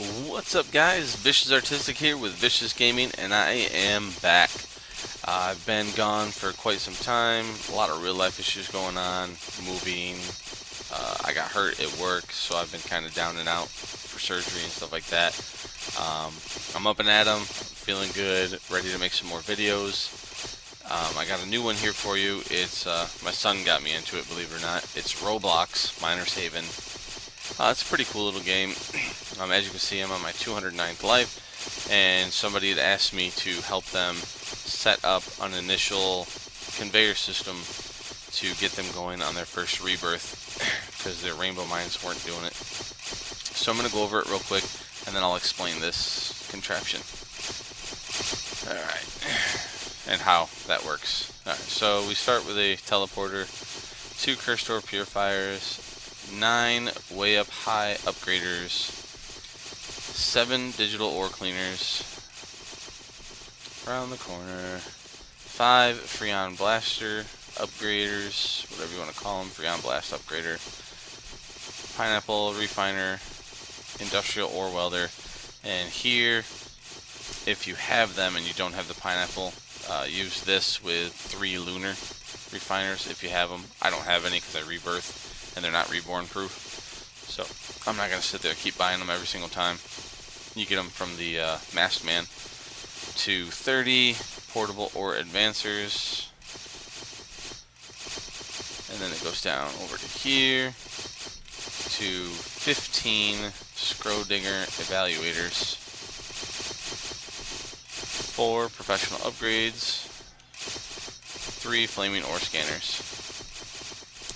What's up, guys? Vicious Artistic here with Vicious Gaming, and I am back. I've been gone for quite some time. A lot of real life issues going on, moving. I got hurt at work, so I've been kind of down and out for surgery and stuff like that. I'm up and at 'em, feeling good, ready to make some more videos. I got a new one here for you. It's my son got me into it, believe it or not. It's Roblox, Miner's Haven. It's a pretty cool little game. As you can see, I'm on my 209th life, and somebody had asked me to help them set up an initial conveyor system to get them going on their first rebirth because their rainbow mines weren't doing it. So I'm going to go over it real quick, and then I'll explain this contraption. Alright, and how that works. Alright, so we start with a teleporter, 2 cursed ore purifiers, 9 way up high upgraders, 7 digital ore cleaners around the corner, 5 Freon blaster upgraders, whatever you want to call them, Freon blast upgrader, pineapple refiner, industrial ore welder, and here, if you have them and you don't have the pineapple, use this with 3 lunar refiners if you have them. I don't have any because I rebirth and they're not reborn proof, so I'm not going to sit there and keep buying them every single time. You get them from the masked man. To 30 portable ore advancers, and then it goes down over to here to 15 Scrodinger evaluators, 4 professional upgrades, 3 flaming ore scanners,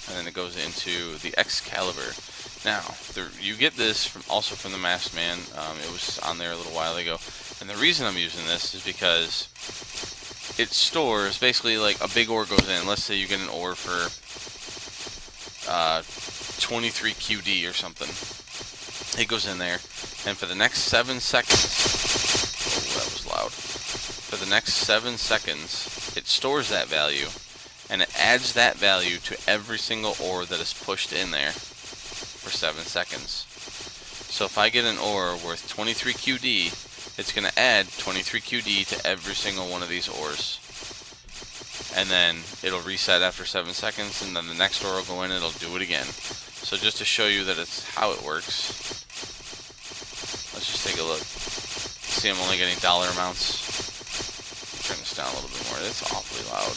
and then it goes into the Excalibur. Now, you get this also from the Masked Man. It was on there a little while ago, and the reason I'm using this is because it stores, basically like a big ore goes in. Let's say you get an ore for 23 QD or something. It goes in there, and for the next 7 seconds, oh, that was loud. For the next 7 seconds, it stores that value, and it adds that value to every single ore that is pushed in there for 7 seconds. So if I get an ore worth 23 QD, it's going to add 23 QD to every single one of these ores. And then it'll reset after 7 seconds, and then the next ore will go in and it'll do it again. So just to show you that it's how it works, let's just take a look. See, I'm only getting dollar amounts. Turn this down a little bit more. It's awfully loud.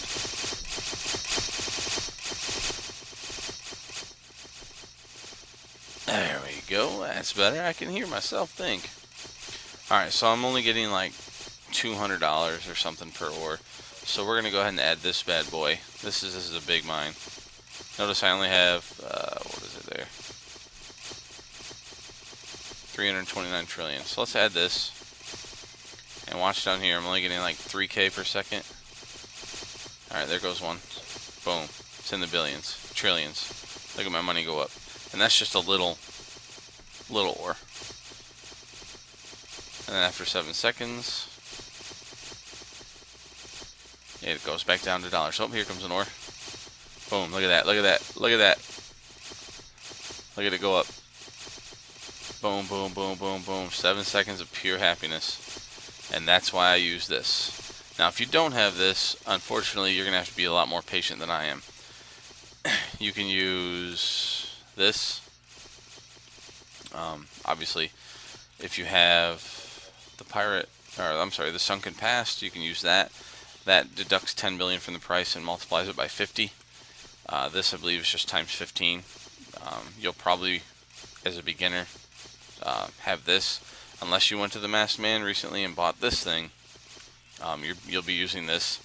There we go. That's better. I can hear myself think. Alright, so I'm only getting like $200 or something per ore. So we're going to go ahead and add this bad boy. This is a big mine. Notice I only have, what is it there? 329 trillion. So let's add this. And watch down here. I'm only getting like 3K per second. Alright, there goes one. Boom. It's in the billions. Trillions. Look at my money go up. And that's just a little ore. And then after 7 seconds, it goes back down to dollars. So here comes an ore. Boom, look at that, look at that, look at that. Look at it go up. Boom, boom, boom, boom, boom. 7 seconds of pure happiness. And that's why I use this. Now, if you don't have this, unfortunately, you're going to have to be a lot more patient than I am. You can use this. Obviously, if you have the sunken past, you can use that. That deducts 10 billion from the price and multiplies it by 50. This, I believe, is just times 15. You'll probably, as a beginner, have this. Unless you went to the Masked Man recently and bought this thing, you'll be using this,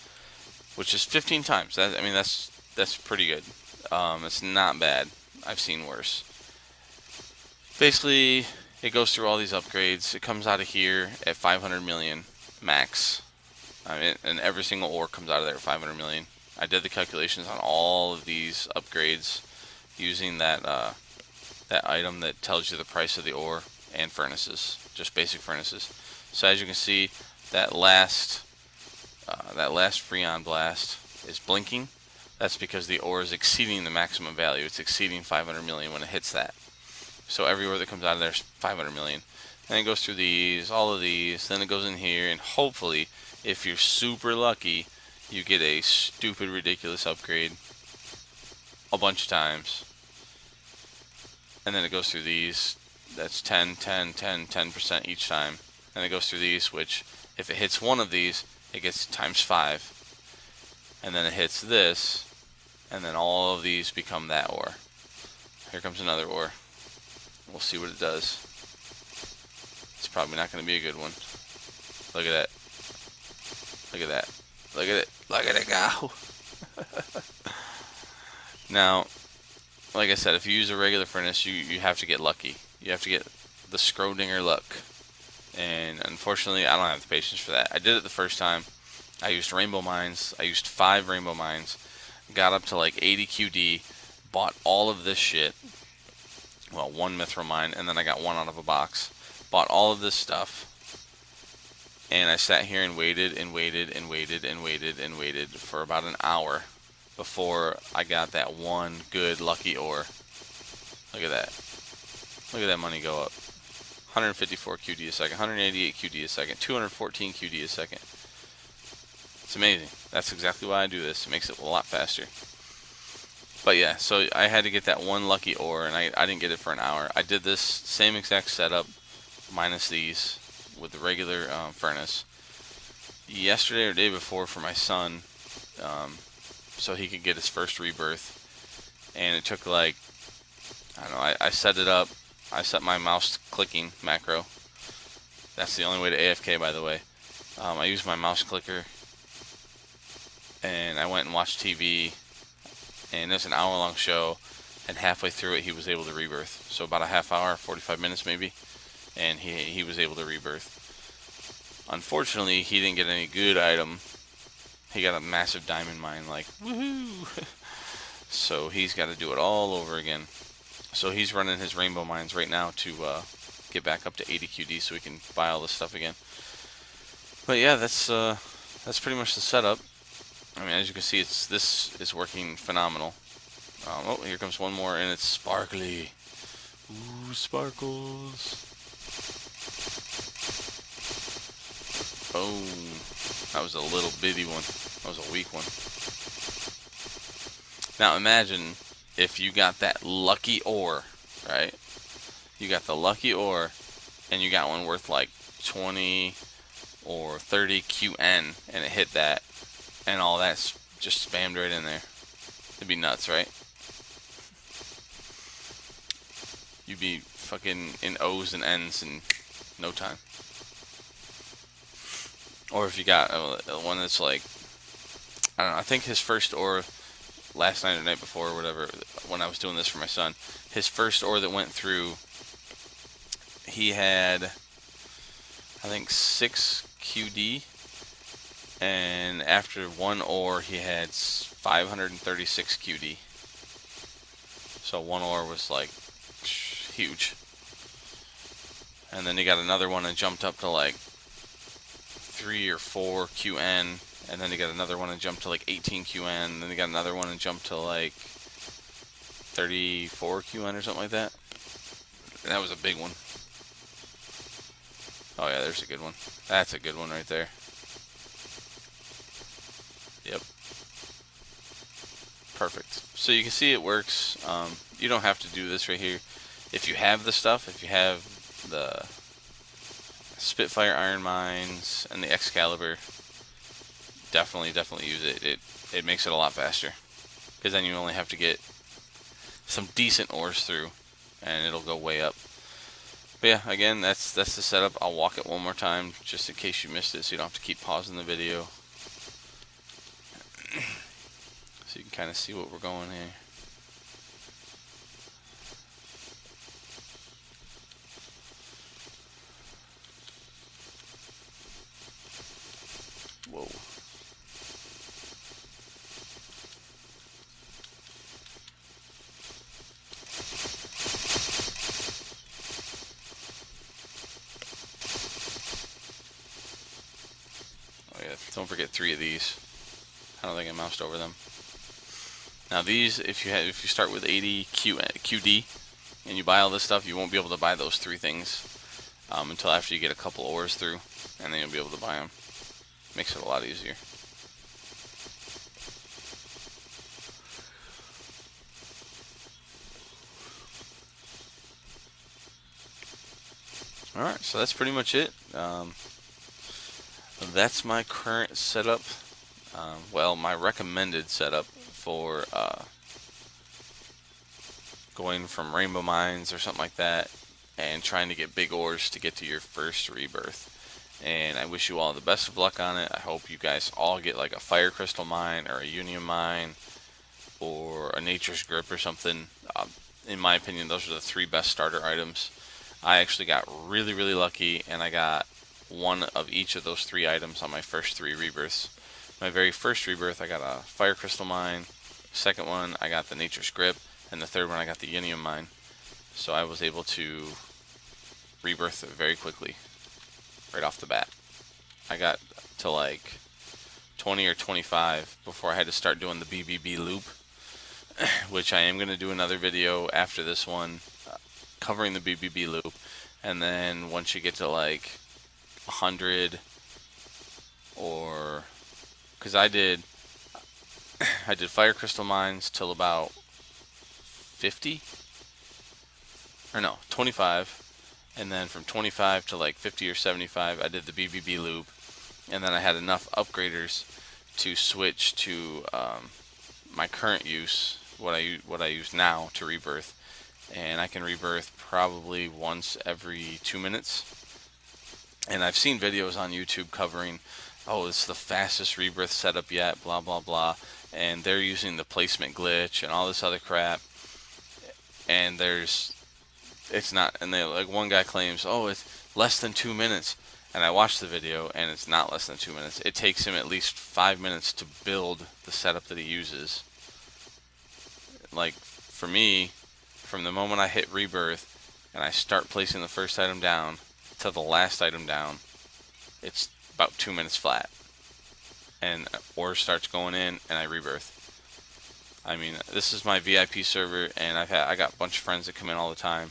which is 15 times. That's pretty good. It's not bad. I've seen worse. Basically, it goes through all these upgrades. It comes out of here at 500 million max. And every single ore comes out of there at 500 million. I did the calculations on all of these upgrades using that item that tells you the price of the ore and furnaces, just basic furnaces. So as you can see, that last Freon blast is blinking. That's because the ore is exceeding the maximum value. It's exceeding 500 million when it hits that. So every ore that comes out of there is 500 million. and it goes through these, all of these, then it goes in here, and hopefully, if you're super lucky, you get a stupid, ridiculous upgrade a bunch of times. And then it goes through these. That's 10, 10, 10, 10% each time. And it goes through these, which, if it hits one of these, it gets times 5. And then it hits this, and then all of these become that ore. Here comes another ore. We'll see what it does. It's probably not going to be a good one. Look at that. Look at that. Look at it. Look at it go. Now, like I said, if you use a regular furnace, you have to get lucky. You have to get the Schrodinger luck. And unfortunately, I don't have the patience for that. I did it the first time. I used rainbow mines. I used 5 rainbow mines. Got up to like 80 QD. Bought all of this shit. Well, 1 mithril mine, and then I got 1 out of a box. Bought all of this stuff. And I sat here and waited and waited and waited and waited and waited for about an hour before I got that one good lucky ore. Look at that. Look at that money go up. 154 QD a second, 188 QD a second, 214 QD a second. It's amazing. That's exactly why I do this. It makes it a lot faster. But yeah, so I had to get that one lucky ore, and I didn't get it for an hour. I did this same exact setup, minus these, with the regular furnace, yesterday or day before for my son, so he could get his first rebirth. And it took like, I don't know, I set it up. I set my mouse clicking macro. That's the only way to AFK, by the way. I used my mouse clicker, and I went and watched TV. And it was an hour-long show, and halfway through it, he was able to rebirth. So about a half hour, 45 minutes maybe, and he was able to rebirth. Unfortunately, he didn't get any good item. He got a massive diamond mine, like, woohoo! So he's got to do it all over again. So he's running his rainbow mines right now to get back up to 80 QD so he can buy all this stuff again. But yeah, that's pretty much the setup. I mean, as you can see, this is working phenomenal. Oh, here comes one more, and it's sparkly. Ooh, sparkles. Boom. That was a little bitty one. That was a weak one. Now imagine if you got that lucky ore, right? You got the lucky ore, and you got one worth like 20 or 30 QN, and it hit that. And all that's just spammed right in there. It'd be nuts, right? You'd be fucking in O's and N's in no time. Or if you got one that's like, I don't know, I think his first ore last night or the night before or whatever, when I was doing this for my son, his first ore that went through, he had, I think, 6 QD. And after 1 ore, he had 536 QD. So 1 ore was like huge. And then he got another one and jumped up to like 3 or 4 QN. And then he got another one and jumped to like 18 QN. And then he got another one and jumped to like 34 QN or something like that. And that was a big one. Oh yeah, there's a good one. That's a good one right there. Yep. Perfect. So you can see it works. You don't have to do this right here. If you have the stuff, if you have the Spitfire iron mines and the Excalibur, definitely use it. It makes it a lot faster. Because then you only have to get some decent ores through, and it'll go way up. But yeah, again, that's the setup. I'll walk it one more time, just in case you missed it, so you don't have to keep pausing the video. So you can kind of see what we're going here. Whoa. Oh yeah, don't forget 3 of these. I don't think I moused over them. Now these, if you start with 80 QD and you buy all this stuff, you won't be able to buy those 3 things. until after you get a couple ores through, and then you'll be able to buy them. Makes it a lot easier. Alright, so that's pretty much it. That's my current setup. Well, my recommended setup for going from rainbow mines or something like that and trying to get big ores to get to your first rebirth. And I wish you all the best of luck on it. I hope you guys all get like a fire crystal mine or a union mine or a nature's grip or something. In my opinion, those are the 3 best starter items. I actually got really lucky, and I got one of each of those 3 items on my first 3 rebirths. My very first rebirth, I got a fire crystal mine. Second one, I got the nature's grip, and the third one, I got the union mine. So I was able to rebirth it very quickly, right off the bat. I got to like 20 or 25 before I had to start doing the BBB loop, which I am going to do another video after this one covering the BBB loop. And then once you get to like 100, or because I did fire crystal mines till about 50, or no, 25, and then from 25 to like 50 or 75 I did the BBB loop, and then I had enough upgraders to switch to my current use, what I use now to rebirth. And I can rebirth probably once every 2 minutes. And I've seen videos on YouTube covering, oh, it's the fastest rebirth setup yet, blah blah blah, and they're using the placement glitch and all this other crap. And it's not, and they, like, one guy claims, oh, it's less than 2 minutes, and I watched the video and it's not less than 2 minutes. It takes him at least 5 minutes to build the setup that he uses. Like, for me, from the moment I hit rebirth and I start placing the first item down to the last item down, it's about 2 minutes flat, and ore starts going in and I rebirth. I mean, this is my VIP server, and I got a bunch of friends that come in all the time,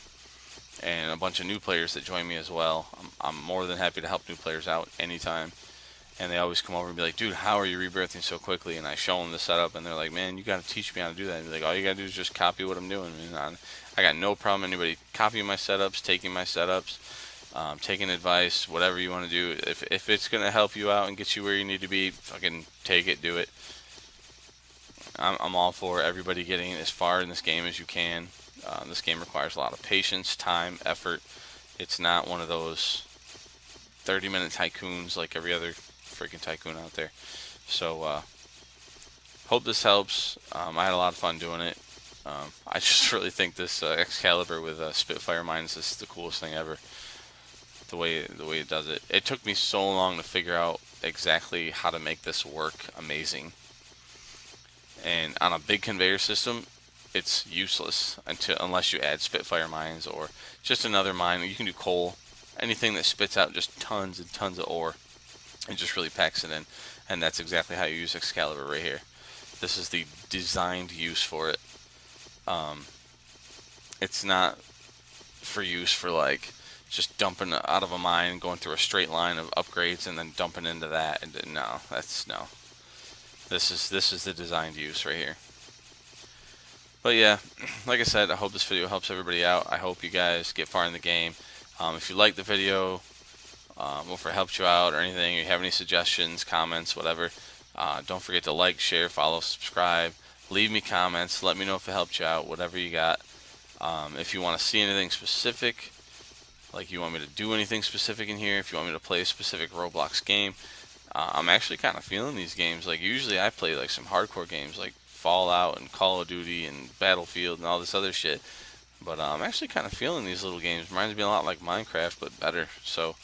and a bunch of new players that join me as well. I'm more than happy to help new players out anytime, and they always come over and be like, dude, how are you rebirthing so quickly? And I show them the setup, and they're like, man, you got to teach me how to do that. And be like, all you got to do is just copy what I'm doing. And I got no problem anybody copying my setups, taking my setups, taking advice, whatever you want to do. If it's going to help you out and get you where you need to be, fucking take it, do it. I'm all for everybody getting as far in this game as you can. This game requires a lot of patience, time, effort. It's not one of those 30-minute tycoons like every other freaking tycoon out there. So hope this helps. I had a lot of fun doing it. I just really think this Excalibur with Spitfire mines is the coolest thing ever. The way it does it. It took me so long to figure out exactly how to make this work amazing. And on a big conveyor system, it's useless unless you add Spitfire mines or just another mine. You can do coal, anything that spits out just tons and tons of ore. It just really packs it in, and that's exactly how you use Excalibur right here. This is the designed use for it. It's not for use for like just dumping out of a mine, going through a straight line of upgrades, and then dumping into that. And no, no. This is the designed use right here. But yeah, like I said, I hope this video helps everybody out. I hope you guys get far in the game. If you like the video, or if it helped you out or anything, or you have any suggestions, comments, whatever, don't forget to like, share, follow, subscribe. Leave me comments. Let me know if it helped you out, whatever you got. If you want to see anything specific, like you want me to do anything specific in here, if you want me to play a specific Roblox game, I'm actually kind of feeling these games. Like, usually I play like some hardcore games like Fallout and Call of Duty and Battlefield and all this other shit. But I'm actually kind of feeling these little games. Reminds me a lot like Minecraft, but better. So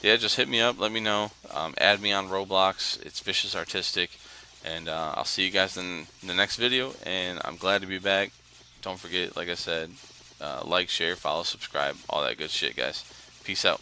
yeah, just hit me up, let me know. Add me on Roblox. It's Vicious Artistic. And I'll see you guys in the next video. And I'm glad to be back. Don't forget, like I said, like, share, follow, subscribe, all that good shit, guys. Peace out.